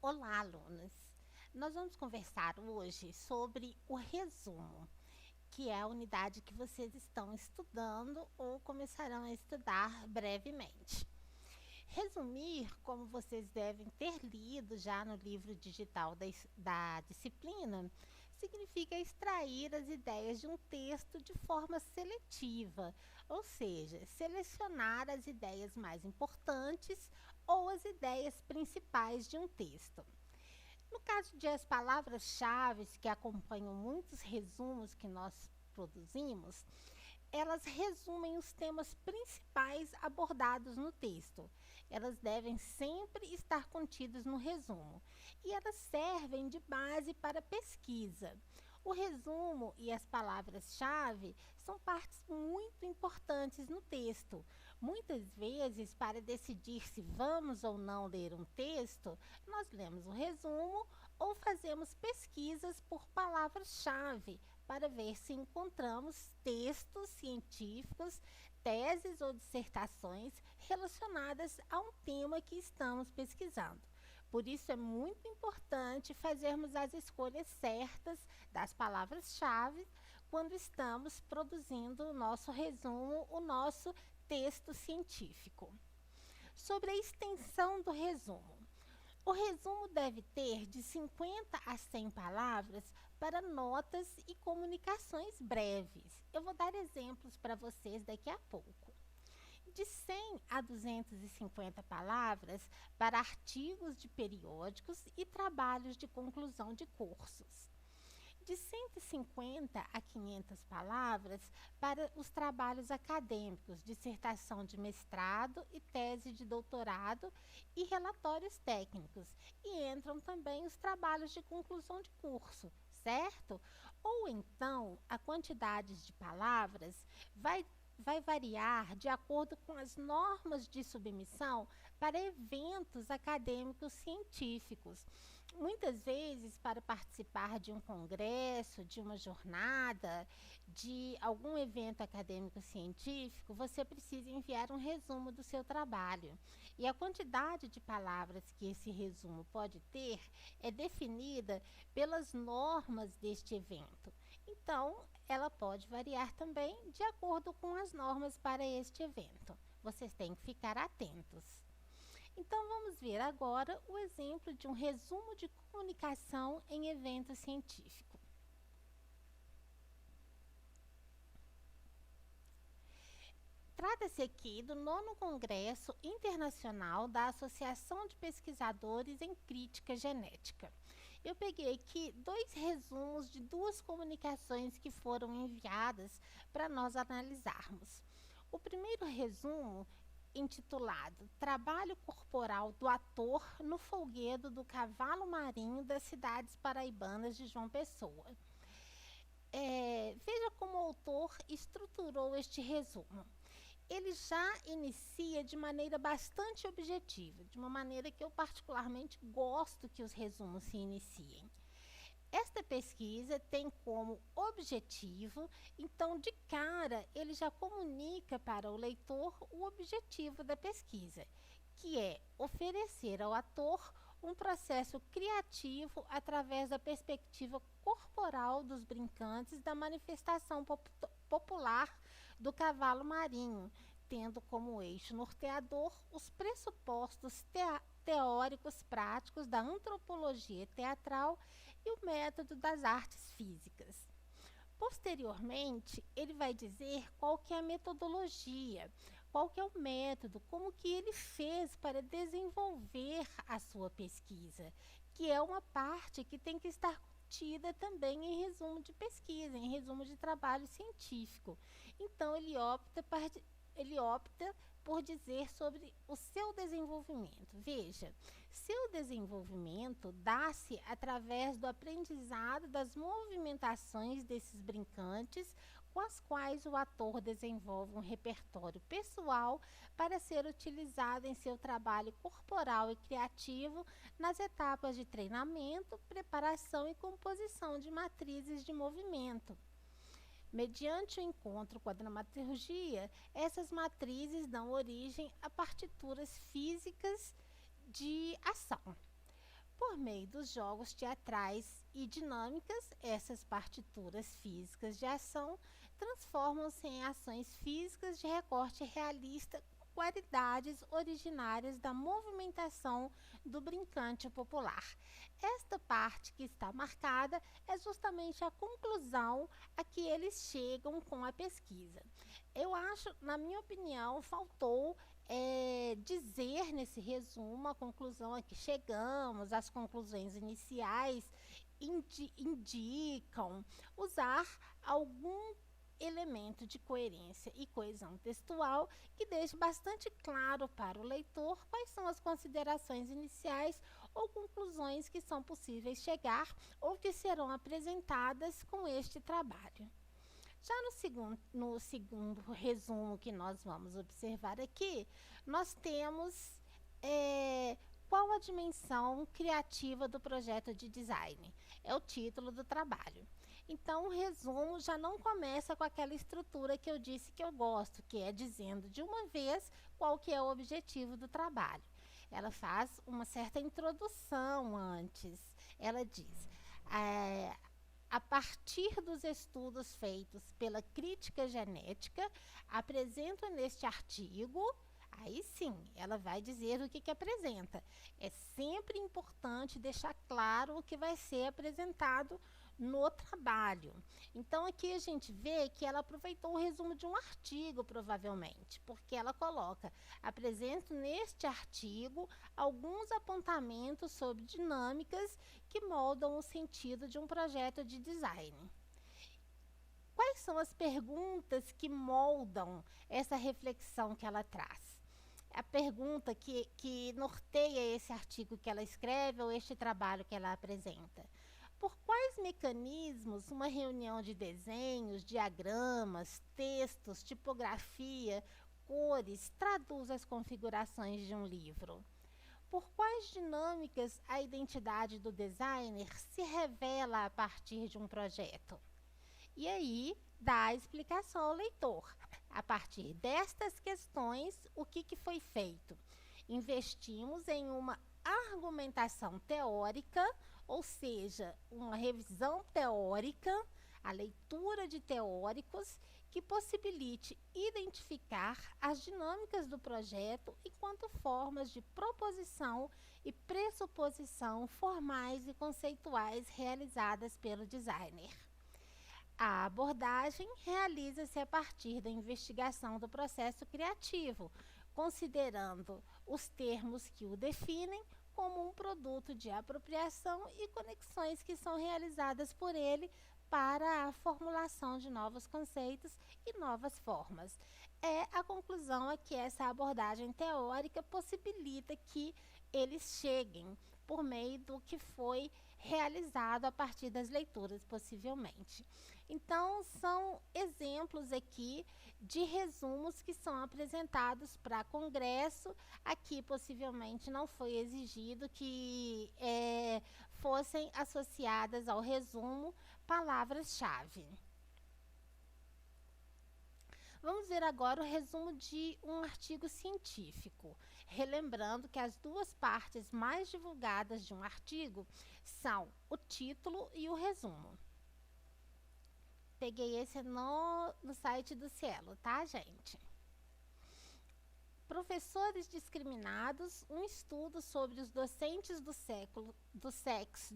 Olá, alunos! Nós vamos conversar hoje sobre o resumo, que é a unidade que vocês estão estudando ou começarão a estudar brevemente. Resumir, como vocês devem ter lido já no livro digital da disciplina, significa extrair as ideias de um texto de forma seletiva, ou seja, selecionar as ideias mais importantes ou as ideias principais de um texto. No caso de as palavras-chave que acompanham muitos resumos que nós produzimos, elas resumem os temas principais abordados no texto. Elas devem sempre estar contidas no resumo e elas servem de base para pesquisa. O resumo e as palavras-chave são partes muito importantes no texto. Muitas vezes, para decidir se vamos ou não ler um texto, nós lemos o resumo ou fazemos pesquisas por palavras-chave para ver se encontramos textos científicos, teses ou dissertações relacionadas a um tema que estamos pesquisando. Por isso é muito importante fazermos as escolhas certas das palavras-chave quando estamos produzindo o nosso resumo, o nosso texto científico. Sobre a extensão do resumo. O resumo deve ter de 50 a 100 palavras para notas e comunicações breves. Eu vou dar exemplos para vocês daqui a pouco. De 100 a 250 palavras para artigos de periódicos e trabalhos de conclusão de cursos. De 150 a 500 palavras para os trabalhos acadêmicos, dissertação de mestrado e tese de doutorado e relatórios técnicos. E entram também os trabalhos de conclusão de curso, certo? Ou então, a quantidade de palavras vai variar de acordo com as normas de submissão para eventos acadêmicos científicos. Muitas vezes, para participar de um congresso, de uma jornada, de algum evento acadêmico científico, você precisa enviar um resumo do seu trabalho. E a quantidade de palavras que esse resumo pode ter é definida pelas normas deste evento. Então, ela pode variar também de acordo com as normas para este evento. Vocês têm que ficar atentos. Então, vamos ver agora o exemplo de um resumo de comunicação em evento científico. Trata-se aqui do 9º Congresso Internacional da Associação de Pesquisadores em Crítica Genética. Eu peguei aqui dois resumos de duas comunicações que foram enviadas para nós analisarmos. O primeiro resumo, intitulado Trabalho Corporal do Ator no Folguedo do Cavalo Marinho das Cidades Paraibanas de João Pessoa. Veja como o autor estruturou este resumo. Ele já inicia de maneira bastante objetiva, de uma maneira que eu particularmente gosto que os resumos se iniciem. Esta pesquisa tem como objetivo, então de cara ele já comunica para o leitor o objetivo da pesquisa, que é oferecer ao ator um processo criativo através da perspectiva corporal dos brincantes da manifestação popular do cavalo marinho, tendo como eixo norteador os pressupostos teóricos práticos da antropologia teatral e o método das artes físicas. Posteriormente, ele vai dizer qual que é a metodologia, qual que é o método, como que ele fez para desenvolver a sua pesquisa, que é uma parte que tem que estar contida também em resumo de pesquisa, em resumo de trabalho científico. Então, ele opta por dizer sobre o seu desenvolvimento. Veja, seu desenvolvimento dá-se através do aprendizado das movimentações desses brincantes, com as quais o ator desenvolve um repertório pessoal para ser utilizado em seu trabalho corporal e criativo nas etapas de treinamento, preparação e composição de matrizes de movimento. Mediante o encontro com a dramaturgia, essas matrizes dão origem a partituras físicas de ação. Por meio dos jogos teatrais e dinâmicas, essas partituras físicas de ação transformam-se em ações físicas de recorte realista com qualidades originárias da movimentação do brincante popular. Esta parte que está marcada é justamente a conclusão a que eles chegam com a pesquisa. Eu acho, na minha opinião, faltou dizer nesse resumo a conclusão a que chegamos, as conclusões iniciais indicam usar algum elemento de coerência e coesão textual que deixe bastante claro para o leitor quais são as considerações iniciais ou conclusões que são possíveis chegar ou que serão apresentadas com este trabalho. Já no segundo resumo que nós vamos observar aqui, nós temos qual a dimensão criativa do projeto de design. É o título do trabalho. Então, o resumo já não começa com aquela estrutura que eu disse que eu gosto, que é dizendo de uma vez qual que é o objetivo do trabalho. Ela faz uma certa introdução antes. Ela diz, a partir dos estudos feitos pela crítica genética, apresento neste artigo, aí sim, ela vai dizer o que apresenta. É sempre importante deixar claro o que vai ser apresentado no trabalho. Então, aqui a gente vê que ela aproveitou o resumo de um artigo, provavelmente, porque ela coloca, apresento neste artigo alguns apontamentos sobre dinâmicas que moldam o sentido de um projeto de design. Quais são as perguntas que moldam essa reflexão que ela traz? A pergunta que norteia esse artigo que ela escreve ou este trabalho que ela apresenta. Por quais mecanismos uma reunião de desenhos, diagramas, textos, tipografia, cores traduz as configurações de um livro? Por quais dinâmicas a identidade do designer se revela a partir de um projeto? E aí, dá a explicação ao leitor. A partir destas questões, o que foi feito? Investimos em uma argumentação teórica, ou seja, uma revisão teórica, a leitura de teóricos, que possibilite identificar as dinâmicas do projeto enquanto formas de proposição e pressuposição formais e conceituais realizadas pelo designer. A abordagem realiza-se a partir da investigação do processo criativo, considerando os termos que o definem como um produto de apropriação e conexões que são realizadas por ele para a formulação de novos conceitos e novas formas. É a conclusão a que essa abordagem teórica possibilita que eles cheguem por meio do que foi realizado a partir das leituras, possivelmente. Então, são exemplos aqui de resumos que são apresentados para congresso. Aqui, possivelmente, não foi exigido que fossem associadas ao resumo palavras-chave. Vamos ver agora o resumo de um artigo científico, relembrando que as duas partes mais divulgadas de um artigo são o título e o resumo. Peguei esse no site do Cielo, tá, gente? Professores discriminados, um estudo sobre os docentes do sexo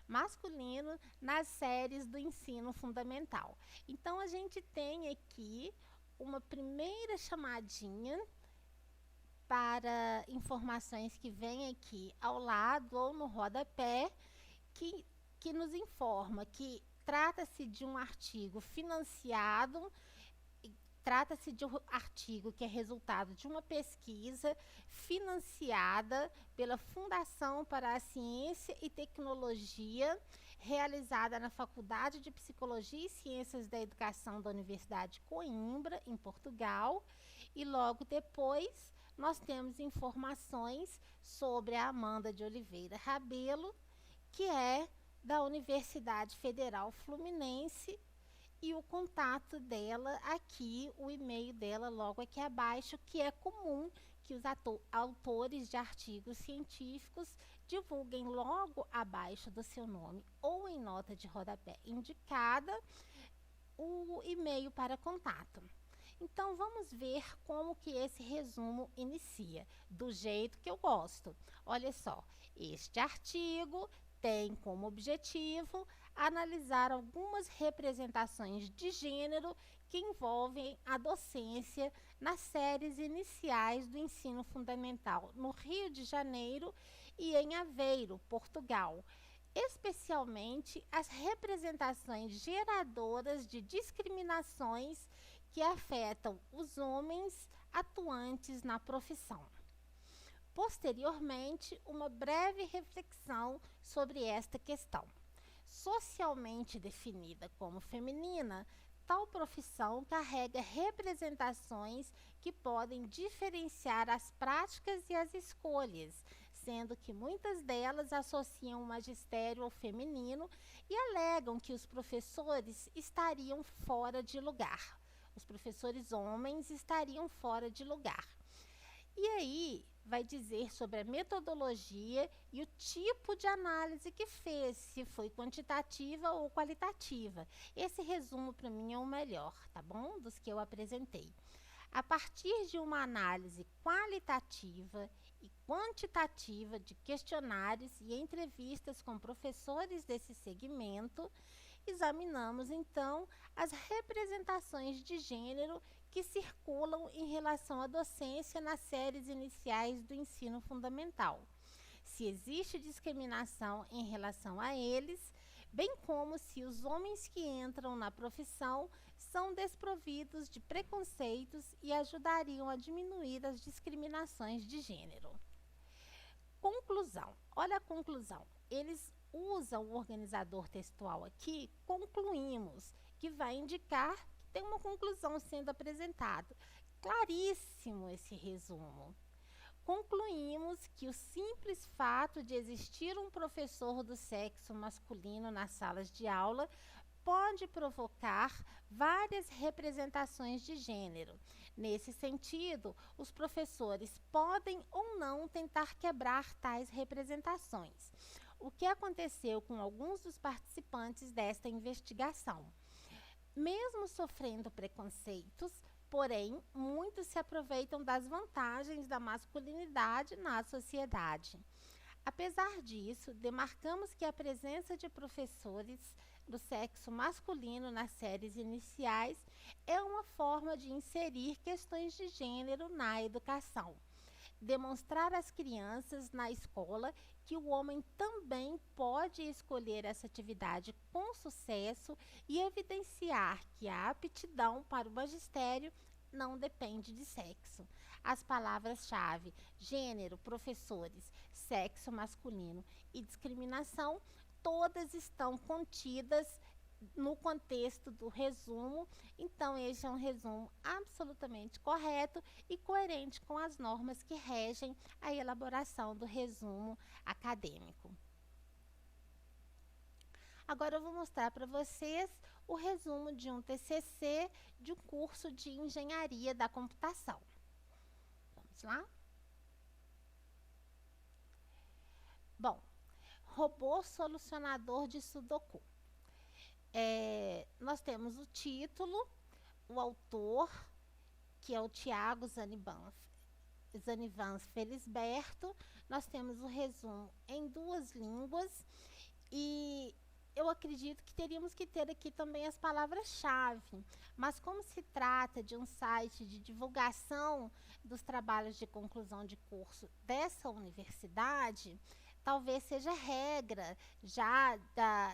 masculino nas séries do ensino fundamental. Então, a gente tem aqui uma primeira chamadinha para informações que vêm aqui ao lado ou no rodapé, que nos informa que trata-se de um artigo financiado, trata-se de um artigo que é resultado de uma pesquisa financiada pela Fundação para a Ciência e Tecnologia, realizada na Faculdade de Psicologia e Ciências da Educação da Universidade de Coimbra, em Portugal. E logo depois, nós temos informações sobre a Amanda de Oliveira Rabelo, que é da Universidade Federal Fluminense, e o contato dela aqui, o e-mail dela logo aqui abaixo, que é comum que os autores de artigos científicos divulguem logo abaixo do seu nome ou em nota de rodapé indicada o e-mail para contato. Então vamos ver como que esse resumo inicia, do jeito que eu gosto. Olha só, este artigo tem como objetivo analisar algumas representações de gênero que envolvem a docência nas séries iniciais do ensino fundamental no Rio de Janeiro e em Aveiro, Portugal, especialmente as representações geradoras de discriminações que afetam os homens atuantes na profissão. Posteriormente, uma breve reflexão sobre esta questão. Socialmente definida como feminina, tal profissão carrega representações que podem diferenciar as práticas e as escolhas, sendo que muitas delas associam o magistério ao feminino e alegam que os professores estariam fora de lugar. Os professores homens estariam fora de lugar. E aí vai dizer sobre a metodologia e o tipo de análise que fez, se foi quantitativa ou qualitativa. Esse resumo para mim é o melhor, tá bom? Dos que eu apresentei. A partir de uma análise qualitativa e quantitativa de questionários e entrevistas com professores desse segmento, examinamos então as representações de gênero que circulam em relação à docência nas séries iniciais do ensino fundamental. Se existe discriminação em relação a eles, bem como se os homens que entram na profissão são desprovidos de preconceitos e ajudariam a diminuir as discriminações de gênero. Conclusão. Olha a conclusão. Eles usam o organizador textual aqui, concluímos, que vai indicar que tem uma conclusão sendo apresentada. Claríssimo esse resumo. Concluímos que o simples fato de existir um professor do sexo masculino nas salas de aula pode provocar várias representações de gênero. Nesse sentido, os professores podem ou não tentar quebrar tais representações. O que aconteceu com alguns dos participantes desta investigação? Mesmo sofrendo preconceitos, porém, muitos se aproveitam das vantagens da masculinidade na sociedade. Apesar disso, demarcamos que a presença de professores do sexo masculino nas séries iniciais é uma forma de inserir questões de gênero na educação. Demonstrar às crianças na escola que o homem também pode escolher essa atividade com sucesso e evidenciar que a aptidão para o magistério não depende de sexo. As palavras-chave gênero, professores, sexo masculino e discriminação todas estão contidas no contexto do resumo. Então, este é um resumo absolutamente correto e coerente com as normas que regem a elaboração do resumo acadêmico. Agora eu vou mostrar para vocês o resumo de um TCC de um curso de engenharia da computação. Vamos lá? Bom, robô solucionador de Sudoku. Nós temos o título, o autor, que é o Tiago Zanivans Felisberto. Nós temos o resumo em 2 línguas e eu acredito que teríamos que ter aqui também as palavras-chave, mas como se trata de um site de divulgação dos trabalhos de conclusão de curso dessa universidade, talvez seja regra já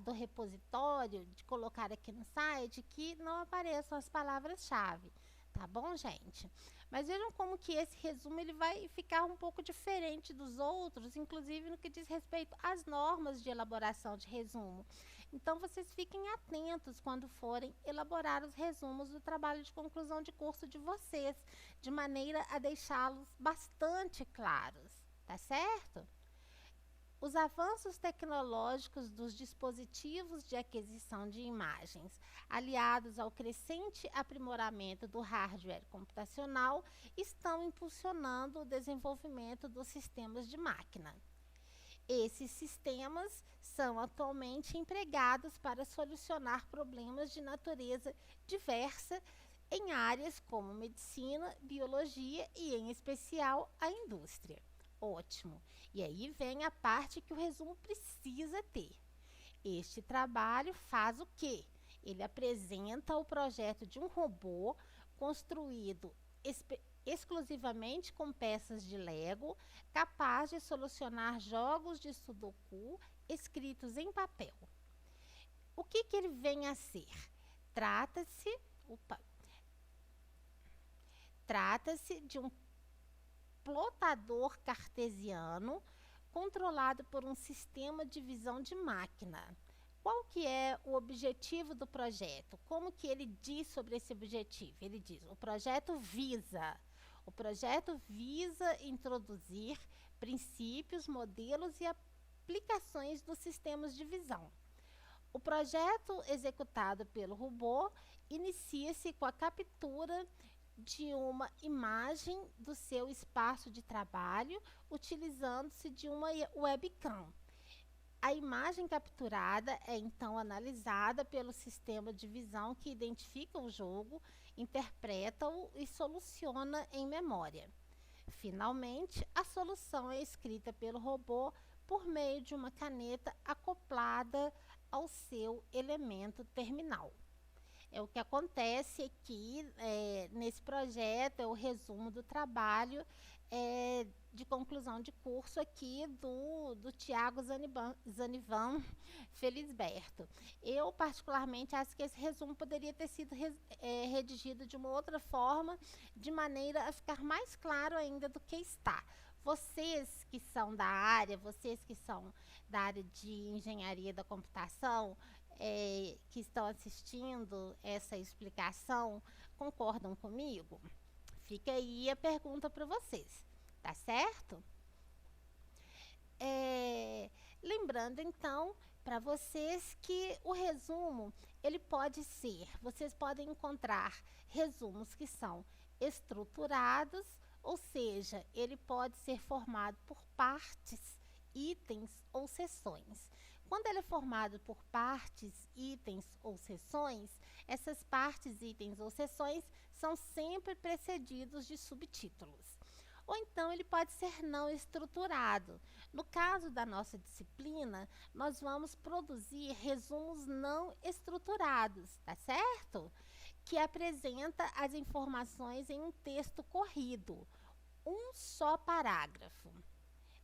do repositório de colocar aqui no site que não apareçam as palavras-chave, tá bom, gente? Mas vejam como que esse resumo ele vai ficar um pouco diferente dos outros, inclusive no que diz respeito às normas de elaboração de resumo. Então, vocês fiquem atentos quando forem elaborar os resumos do trabalho de conclusão de curso de vocês, de maneira a deixá-los bastante claros, tá certo? Os avanços tecnológicos dos dispositivos de aquisição de imagens, aliados ao crescente aprimoramento do hardware computacional, estão impulsionando o desenvolvimento dos sistemas de máquina. Esses sistemas são atualmente empregados para solucionar problemas de natureza diversa em áreas como medicina, biologia e, em especial, a indústria. Ótimo! E aí vem a parte que o resumo precisa ter. Este trabalho faz o quê? Ele apresenta o projeto de um robô construído exclusivamente com peças de Lego, capaz de solucionar jogos de Sudoku escritos em papel. O que ele vem a ser? Trata-se de um plotador cartesiano controlado por um sistema de visão de máquina. Qual que é o objetivo do projeto? Como que ele diz sobre esse objetivo? Ele diz, o projeto visa introduzir princípios, modelos e aplicações dos sistemas de visão. O projeto executado pelo robô inicia-se com a captura de uma imagem do seu espaço de trabalho, utilizando-se de uma webcam. A imagem capturada é então analisada pelo sistema de visão que identifica o jogo, interpreta-o e soluciona em memória. Finalmente, a solução é escrita pelo robô por meio de uma caneta acoplada ao seu elemento terminal. É o que acontece aqui nesse projeto, é o resumo do trabalho de conclusão de curso aqui do Tiago Zanivan Felisberto. Eu, particularmente, acho que esse resumo poderia ter sido redigido de uma outra forma, de maneira a ficar mais claro ainda do que está. Vocês que são da área, vocês que são da área de engenharia da computação, que estão assistindo essa explicação, concordam comigo? Fica aí a pergunta para vocês, tá certo? Lembrando então para vocês que o resumo, ele pode ser, vocês podem encontrar resumos que são estruturados, ou seja, ele pode ser formado por partes, itens ou seções. Quando ele é formado por partes, itens ou seções, essas partes, itens ou seções são sempre precedidos de subtítulos. Ou então ele pode ser não estruturado. No caso da nossa disciplina, nós vamos produzir resumos não estruturados, tá certo? Que apresenta as informações em um texto corrido, um só parágrafo.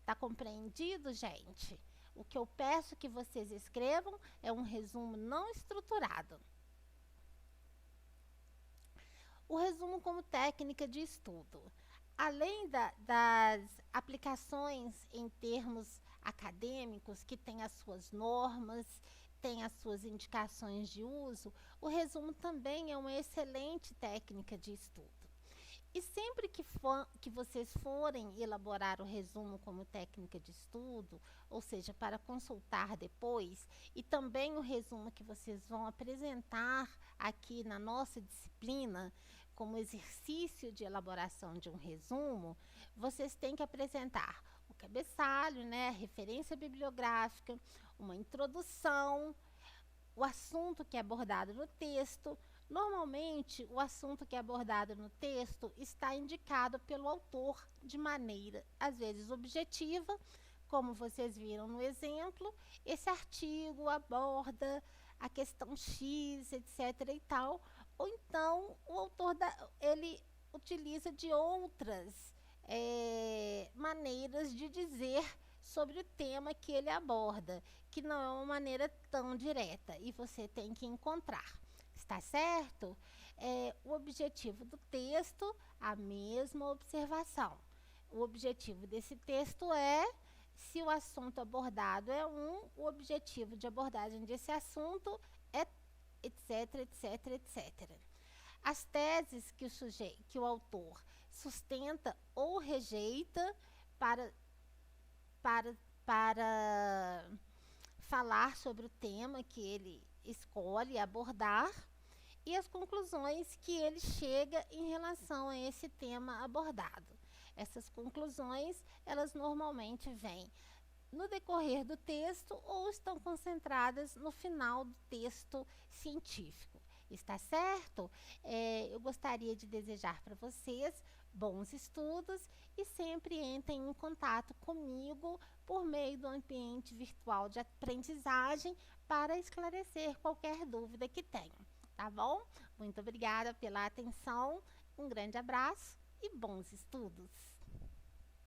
Tá compreendido, gente? O que eu peço que vocês escrevam é um resumo não estruturado. O resumo como técnica de estudo. Além das aplicações em termos acadêmicos, que tem as suas normas, tem as suas indicações de uso, o resumo também é uma excelente técnica de estudo. E sempre que vocês forem elaborar o resumo como técnica de estudo, ou seja, para consultar depois, e também o resumo que vocês vão apresentar aqui na nossa disciplina, como exercício de elaboração de um resumo, vocês têm que apresentar o cabeçalho, né, a referência bibliográfica, uma introdução, o assunto que é abordado no texto. Normalmente, o assunto que é abordado no texto está indicado pelo autor de maneira, às vezes, objetiva, como vocês viram no exemplo. Esse artigo aborda a questão X, etc. e tal, ou então o autor ele utiliza de outras maneiras de dizer sobre o tema que ele aborda, que não é uma maneira tão direta, e você tem que encontrar. Está certo? O objetivo do texto, a mesma observação. O objetivo desse texto é, se o assunto abordado é o objetivo de abordagem desse assunto é etc, etc, etc. As teses que o autor sustenta ou rejeita para para falar sobre o tema que ele escolhe abordar e as conclusões que ele chega em relação a esse tema abordado. Essas conclusões, elas normalmente vêm no decorrer do texto ou estão concentradas no final do texto científico. Está certo? Eu gostaria de desejar para vocês bons estudos e sempre entrem em contato comigo por meio do ambiente virtual de aprendizagem para esclarecer qualquer dúvida que tenham. Tá bom? Muito obrigada pela atenção, um grande abraço e bons estudos!